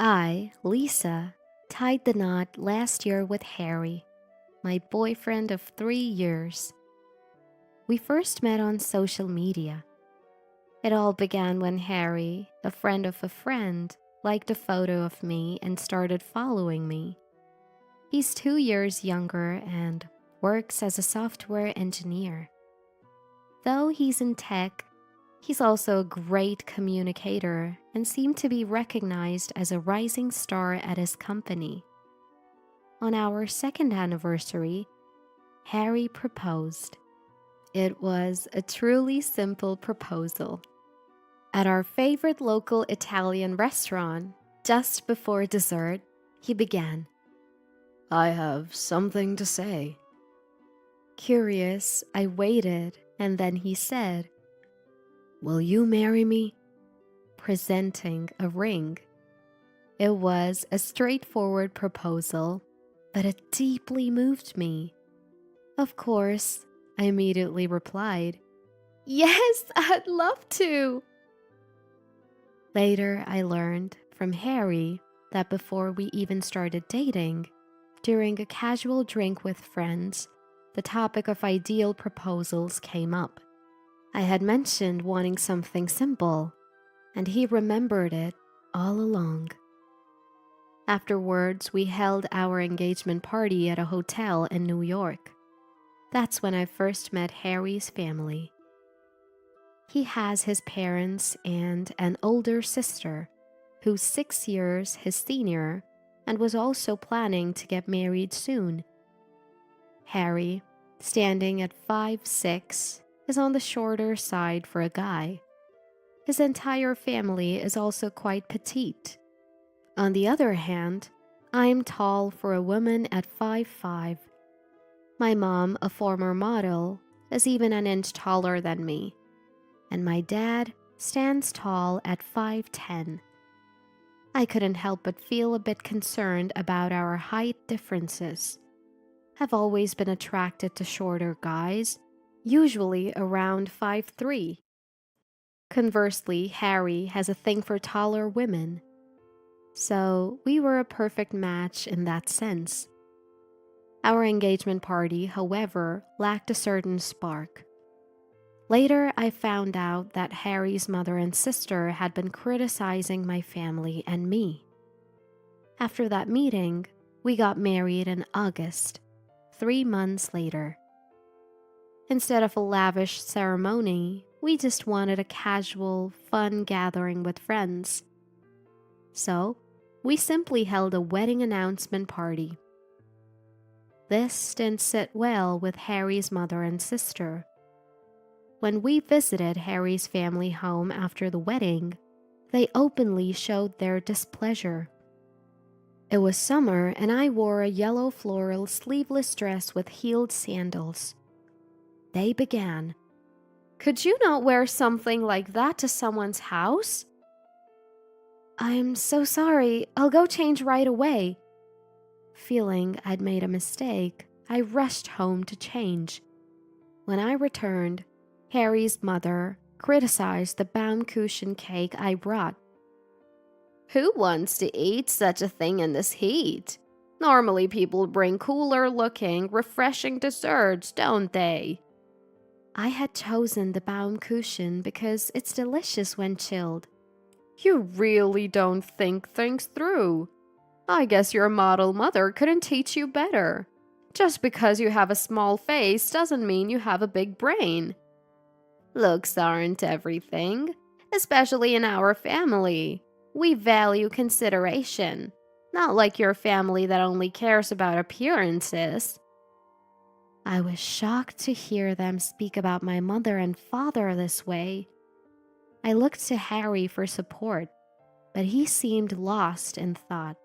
I, Lisa, tied the knot last year with Harry, my boyfriend of 3 years. We first met on social media. It all began when Harry, a friend of a friend, liked a photo of me and started following me. He's 2 years younger and works as a software engineer. Though he's in tech, he's also a great communicator and seemed to be recognized as a rising star at his company. On our second anniversary, Harry proposed. It was a truly simple proposal. At our favorite local Italian restaurant, just before dessert, he began, "I have something to say." Curious, I waited, and then he said, "Will you marry me?" Presenting a ring. It was a straightforward proposal, but it deeply moved me. Of course, I immediately replied, "Yes, I'd love to." Later, I learned from Harry that before we even started dating, during a casual drink with friends, the topic of ideal proposals came up. I had mentioned wanting something simple, and he remembered it all along. Afterwards, we held our engagement party at a hotel in New York. That's when I first met Harry's family. He has his parents and an older sister, who's 6 years his senior and was also planning to get married soon. Harry, standing at 5'6", is on the shorter side for a guy. His entire family is also quite petite. On the other hand, I'm tall for a woman at 5'5". My mom, a former model, is even an inch taller than me. And my dad stands tall at 5'10". I couldn't help but feel a bit concerned about our height differences. I've always been attracted to shorter guys, usually around 5'3". Conversely, Harry has a thing for taller women. So we were a perfect match in that sense. Our engagement party, however, lacked a certain spark. Later, I found out that Harry's mother and sister had been criticizing my family and me. After that meeting, we got married in August, 3 months later. Instead of a lavish ceremony, we just wanted a casual, fun gathering with friends. So, we simply held a wedding announcement party. This didn't sit well with Harry's mother and sister. When we visited Harry's family home after the wedding, they openly showed their displeasure. It was summer and I wore a yellow floral sleeveless dress with heeled sandals. They began, "Could you not wear something like that to someone's house?" "I'm so sorry, I'll go change right away." Feeling I'd made a mistake, I rushed home to change. When I returned, Harry's mother criticized the Baumkuchen cake I brought. "Who wants to eat such a thing in this heat? Normally people bring cooler looking, refreshing desserts, don't they?" I had chosen the Baumkuchen because it's delicious when chilled. "You really don't think things through. I guess your model mother couldn't teach you better. Just because you have a small face doesn't mean you have a big brain. Looks aren't everything, especially in our family. We value consideration, not like your family that only cares about appearances." I was shocked to hear them speak about my mother and father this way. I looked to Harry for support, but he seemed lost in thought.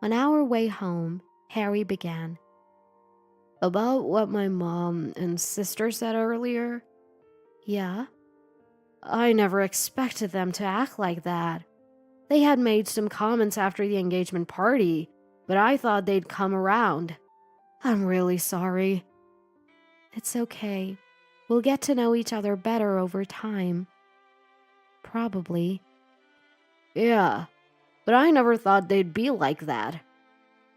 On our way home, Harry began, "About what my mom and sister said earlier?" "Yeah?" "I never expected them to act like that. They had made some comments after the engagement party, but I thought they'd come around. I'm really sorry." "It's okay. We'll get to know each other better over time." "Probably." "Yeah, but I never thought they'd be like that.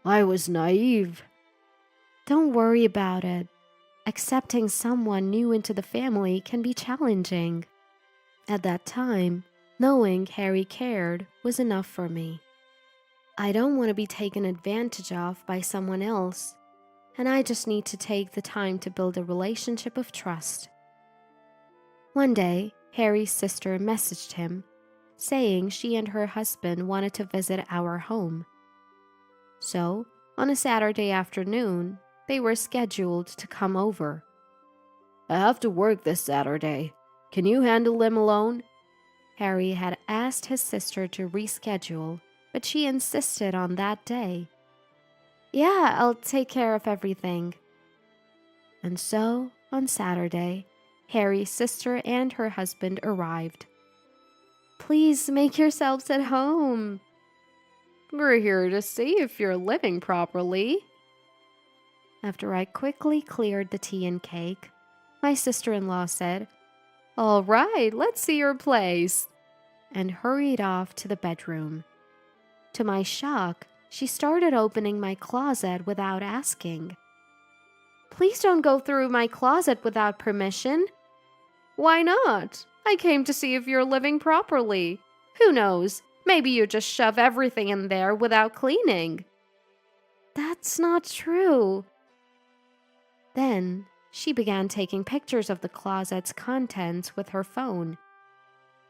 I was naive. Don't worry about it. Accepting someone new into the family can be challenging. At that time, knowing Harry cared was enough for me. I don't want to be taken advantage of by someone else, and I just need to take the time to build a relationship of trust. One day, Harry's sister messaged him, saying she and her husband wanted to visit our home. So, on a Saturday afternoon, they were scheduled to come over. I have to work this Saturday. Can you handle them alone? Harry had asked his sister to reschedule, but she insisted on that day. Yeah, I'll take care of everything. And so, on Saturday, Harry's sister and her husband arrived. Please make yourselves at home. We're here to see if you're living properly. After I quickly cleared the tea and cake, my sister-in-law said, All right, let's see your place, and hurried off to the bedroom. To my shock, she started opening my closet without asking. Please don't go through my closet without permission. Why not? I came to see if you're living properly. Who knows? Maybe you just shove everything in there without cleaning. That's not true. Then she began taking pictures of the closet's contents with her phone.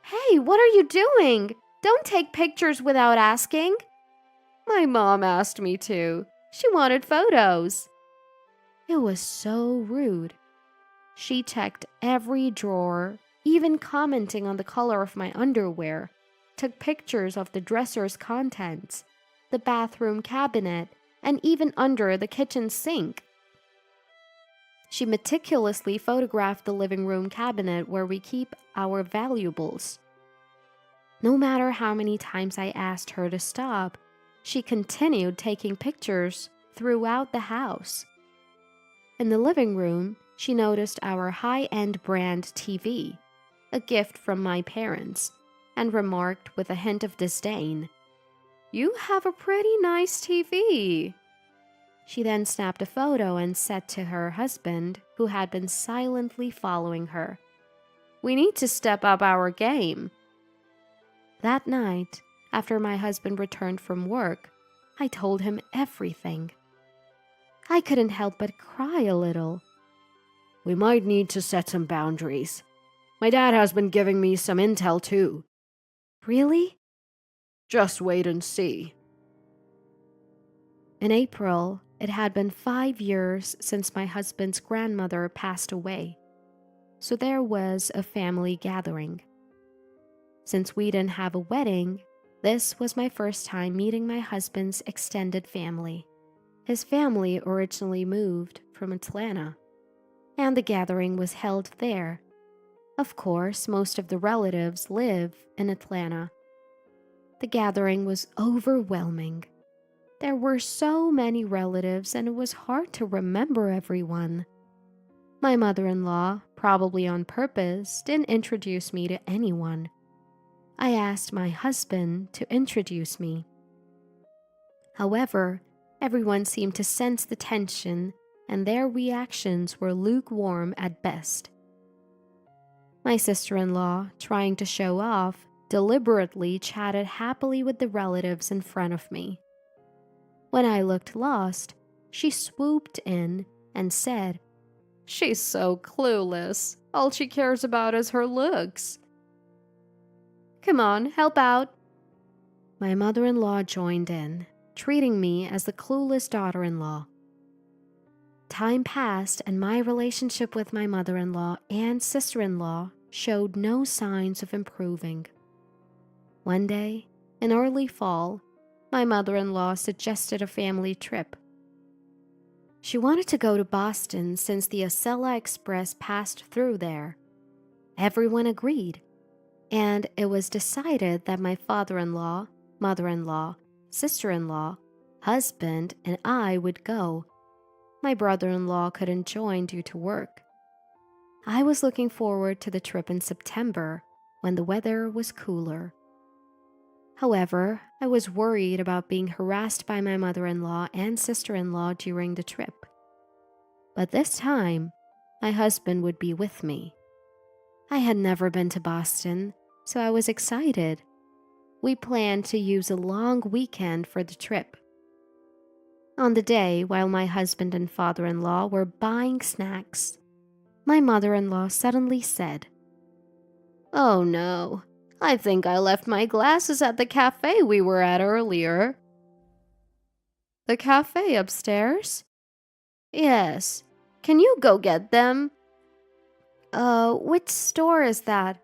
Hey, what are you doing? Don't take pictures without asking. My mom asked me to. She wanted photos. It was so rude. She checked every drawer, even commenting on the color of my underwear, took pictures of the dresser's contents, the bathroom cabinet, and even under the kitchen sink. She meticulously photographed the living room cabinet where we keep our valuables. No matter how many times I asked her to stop, she continued taking pictures throughout the house. In the living room, she noticed our high-end brand TV, a gift from my parents, and remarked with a hint of disdain, You have a pretty nice TV. She then snapped a photo and said to her husband, who had been silently following her, We need to step up our game. That night, after my husband returned from work, I told him everything. I couldn't help but cry a little. We might need to set some boundaries. My dad has been giving me some intel too. Really? Just wait and see. In April, it had been 5 years since my husband's grandmother passed away, so there was a family gathering. Since we didn't have a wedding, this was my first time meeting my husband's extended family. His family originally moved from Atlanta, and the gathering was held there. Of course, most of the relatives live in Atlanta. The gathering was overwhelming. There were so many relatives, and it was hard to remember everyone. My mother-in-law, probably on purpose, didn't introduce me to anyone. I asked my husband to introduce me. However, everyone seemed to sense the tension, and their reactions were lukewarm at best. My sister-in-law, trying to show off, deliberately chatted happily with the relatives in front of me. When I looked lost, she swooped in and said, She's so clueless. All she cares about is her looks. Come on, help out. My mother-in-law joined in, treating me as the clueless daughter-in-law. Time passed, and my relationship with my mother-in-law and sister-in-law showed no signs of improving. One day, in early fall, my mother-in-law suggested a family trip. She wanted to go to Boston since the Acela Express passed through there. Everyone agreed, and it was decided that my father-in-law, mother-in-law, sister-in-law, husband, and I would go. My brother-in-law couldn't join due to work. I was looking forward to the trip in September when the weather was cooler. However, I was worried about being harassed by my mother-in-law and sister-in-law during the trip. But this time, my husband would be with me. I had never been to Boston, so I was excited. We planned to use a long weekend for the trip. On the day, while my husband and father-in-law were buying snacks, my mother-in-law suddenly said, Oh no, I think I left my glasses at the cafe we were at earlier. The cafe upstairs? Yes. Can you go get them? Which store is that?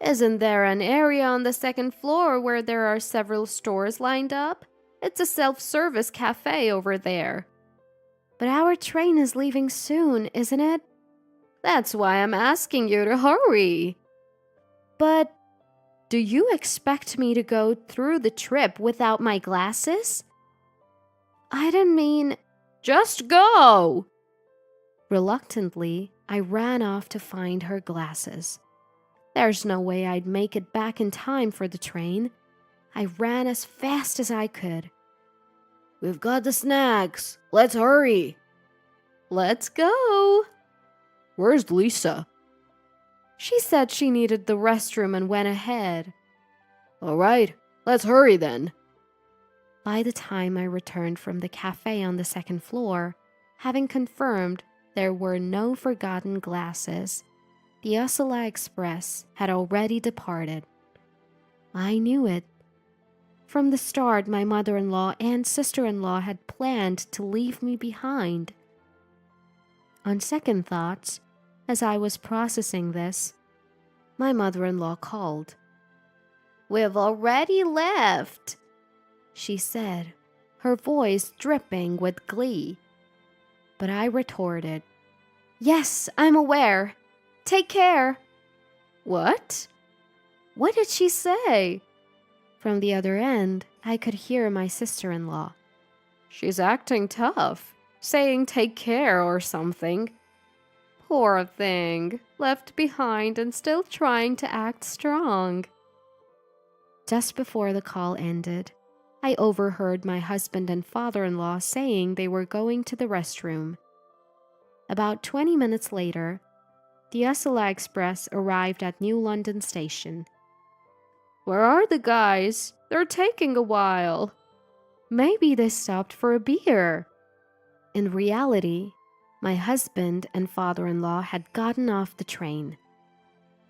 Isn't there an area on the second floor where there are several stores lined up? It's a self-service cafe over there. But our train is leaving soon, isn't it? That's why I'm asking you to hurry. But do you expect me to go through the trip without my glasses? I didn't mean... Just go! Reluctantly, I ran off to find her glasses. There's no way I'd make it back in time for the train. I ran as fast as I could. We've got the snacks. Let's hurry. Let's go. Where's Lisa? She said she needed the restroom and went ahead. All right, let's hurry then. By the time I returned from the cafe on the second floor, having confirmed there were no forgotten glasses, the Ursula Express had already departed. I knew it. From the start, my mother-in-law and sister-in-law had planned to leave me behind. On second thoughts, as I was processing this, my mother-in-law called. We've already left, she said, her voice dripping with glee. But I retorted, Yes, I'm aware. Take care. What? What did she say? From the other end, I could hear my sister-in-law. She's acting tough, saying take care or something. Poor thing, left behind and still trying to act strong. Just before the call ended, I overheard my husband and father-in-law saying they were going to the restroom. About 20 minutes later, the Ursula Express arrived at New London Station. Where are the guys? They're taking a while. Maybe they stopped for a beer. In reality, my husband and father-in-law had gotten off the train.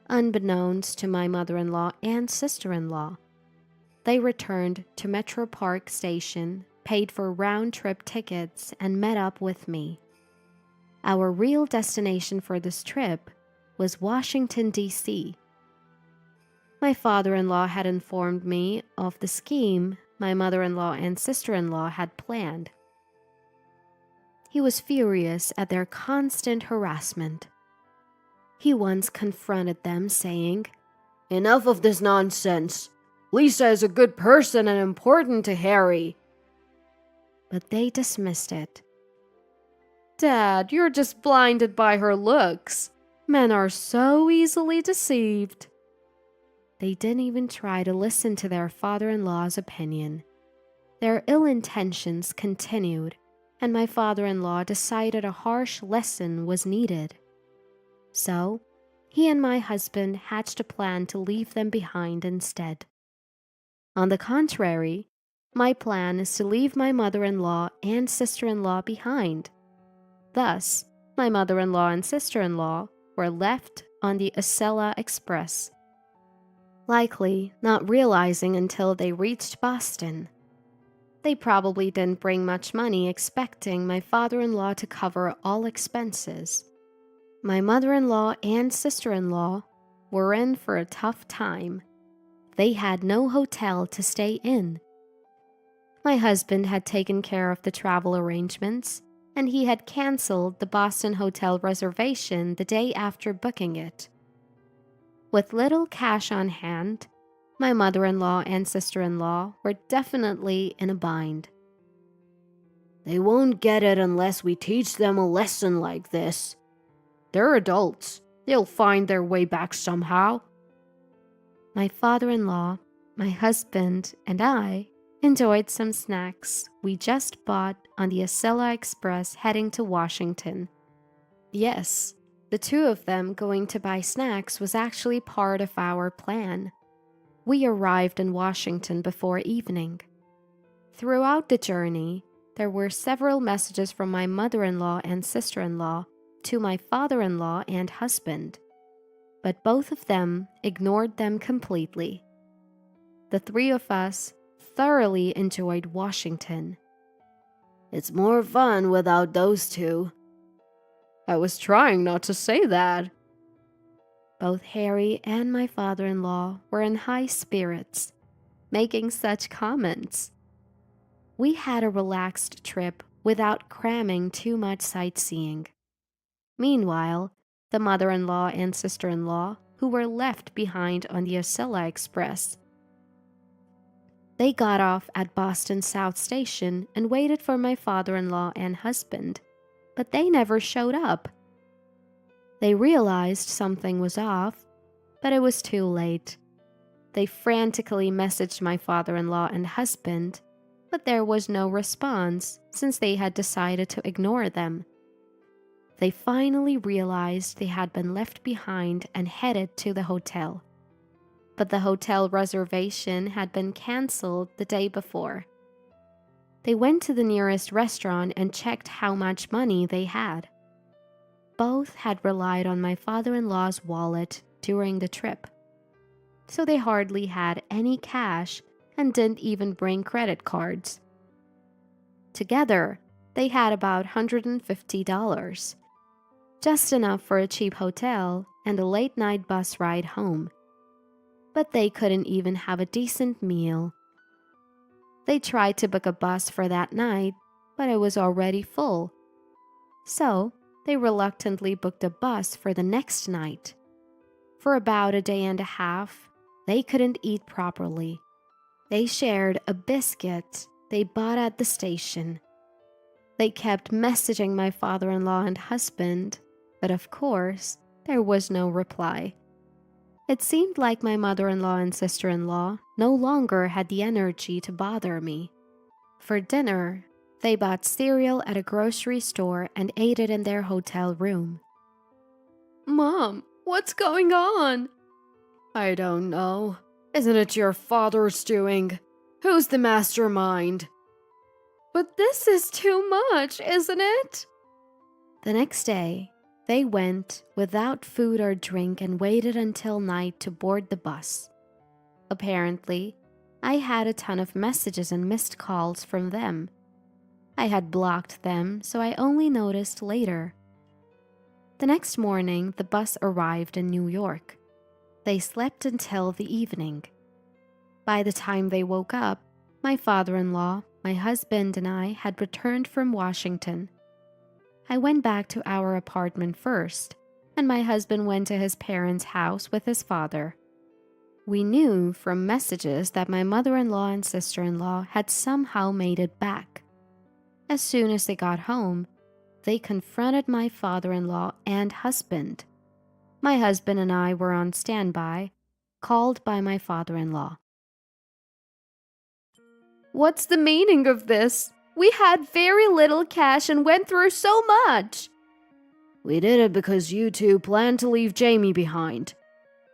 Unbeknownst to my mother-in-law and sister-in-law, they returned to Metro Park Station, paid for round-trip tickets, and met up with me. Our real destination for this trip was Washington, D.C. My father-in-law had informed me of the scheme my mother-in-law and sister-in-law had planned. He was furious at their constant harassment. He once confronted them, saying, Enough of this nonsense. Lisa is a good person and important to Harry. But they dismissed it. Dad, you're just blinded by her looks. Men are so easily deceived. They didn't even try to listen to their father-in-law's opinion. Their ill intentions continued, and my father-in-law decided a harsh lesson was needed. So, he and my husband hatched a plan to leave them behind instead. On the contrary, my plan is to leave my mother-in-law and sister-in-law behind. Thus, my mother-in-law and sister-in-law were left on the Ursula Express, likely not realizing until they reached Boston. They probably didn't bring much money, expecting my father-in-law to cover all expenses. My mother-in-law and sister-in-law were in for a tough time. They had no hotel to stay in. My husband had taken care of the travel arrangements, and he had canceled the Boston hotel reservation the day after booking it. With little cash on hand, my mother-in-law and sister-in-law were definitely in a bind. They won't get it unless we teach them a lesson like this. They're adults. They'll find their way back somehow. My father-in-law My husband and I enjoyed some snacks we just bought on the Acela Express heading to Washington. Yes, the two of them going to buy snacks was actually part of our plan. We arrived in Washington before evening. Throughout the journey, there were several messages from my mother-in-law and sister-in-law to my father-in-law and husband, but both of them ignored them completely. The three of us thoroughly enjoyed Washington. It's more fun without those two. I was trying not to say that. Both Harry and my father-in-law were in high spirits, making such comments. We had a relaxed trip without cramming too much sightseeing. Meanwhile, the mother-in-law and sister-in-law, who were left behind on the Acela Express, they got off at Boston South Station and waited for my father-in-law and husband, but they never showed up. They realized something was off, but it was too late. They frantically messaged my father-in-law and husband, but there was no response since they had decided to ignore them. They finally realized they had been left behind and headed to the hotel. But the hotel reservation had been canceled the day before. They went to the nearest restaurant and checked how much money they had. Both had relied on my father-in-law's wallet during the trip, so they hardly had any cash and didn't even bring credit cards. Together, they had about $150, just enough for a cheap hotel and a late-night bus ride home. But they couldn't even have a decent meal. They tried to book a bus for that night, but it was already full. So, they reluctantly booked a bus for the next night. For about a day and a half, they couldn't eat properly. They shared a biscuit they bought at the station. They kept messaging my father-in-law and husband, but of course, there was no reply. It seemed like my mother-in-law and sister-in-law no longer had the energy to bother me. For dinner, they bought cereal at a grocery store and ate it in their hotel room. Mom, what's going on? I don't know. Isn't it your father's doing? Who's the mastermind? But this is too much, isn't it? The next day, they went without food or drink and waited until night to board the bus. Apparently, I had a ton of messages and missed calls from them. I had blocked them, so I only noticed later. The next morning, the bus arrived in New York. They slept until the evening. By the time they woke up, my father-in-law, my husband, and I had returned from Washington. I went back to our apartment first, and my husband went to his parents' house with his father. We knew from messages that my mother-in-law and sister-in-law had somehow made it back. As soon as they got home, they confronted my father-in-law and husband. My husband and I were on standby, called by my father-in-law. What's the meaning of this? We had very little cash and went through so much. We did it because you two planned to leave Jamie behind.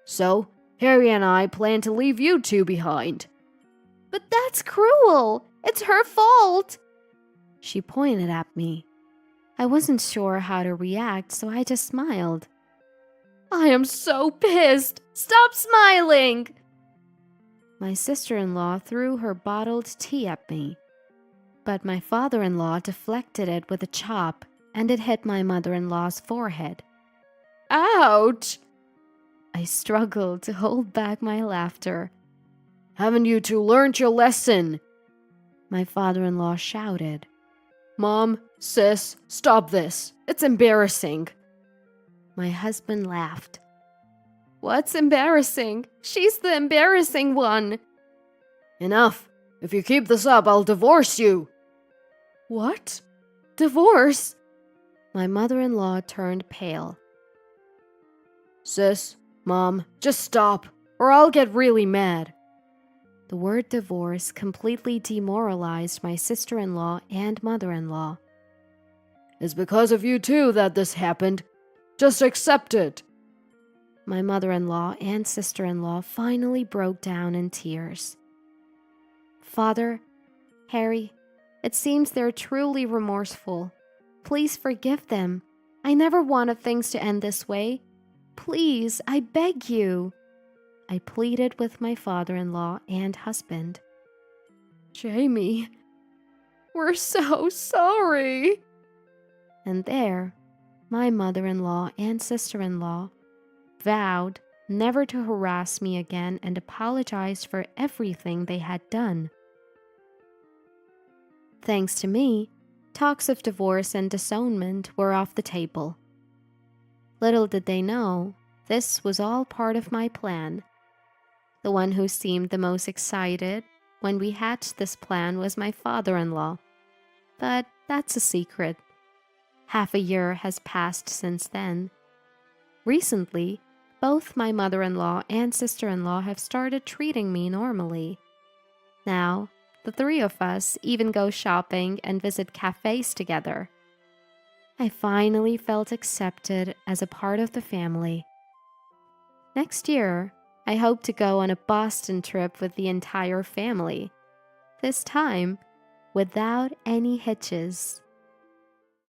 So, Harry and I plan to leave you two behind. But that's cruel. It's her fault. She pointed at me. I wasn't sure how to react, so I just smiled. I am so pissed. Stop smiling. My sister-in-law threw her bottled tea at me, but my father-in-law deflected it with a chop and it hit my mother-in-law's forehead. Ouch! I struggled to hold back my laughter. Haven't you two learned your lesson? My father-in-law shouted. Mom, sis, stop this. It's embarrassing. My husband laughed. What's embarrassing? She's the embarrassing one. Enough. If you keep this up, I'll divorce you. What? Divorce? My mother-in-law turned pale. Sis, Mom, just stop, or I'll get really mad. The word divorce completely demoralized my sister-in-law and mother-in-law. It's because of you two that this happened. Just accept it. My mother-in-law and sister-in-law finally broke down in tears. Father, Harry, it seems they're truly remorseful. Please forgive them. I never wanted things to end this way. Please, I beg you. I pleaded with my father-in-law and husband. Jamie, we're so sorry. And there, my mother-in-law and sister-in-law vowed never to harass me again and apologized for everything they had done. Thanks to me, talks of divorce and disownment were off the table. Little did they know, this was all part of my plan. The one who seemed the most excited when we hatched this plan was my father-in-law. But that's a secret. Half a year has passed since then. Recently, both my mother-in-law and sister-in-law have started treating me normally. Now, the three of us even go shopping and visit cafes together. I finally felt accepted as a part of the family. Next year, I hope to go on a Boston trip with the entire family. This time, without any hitches.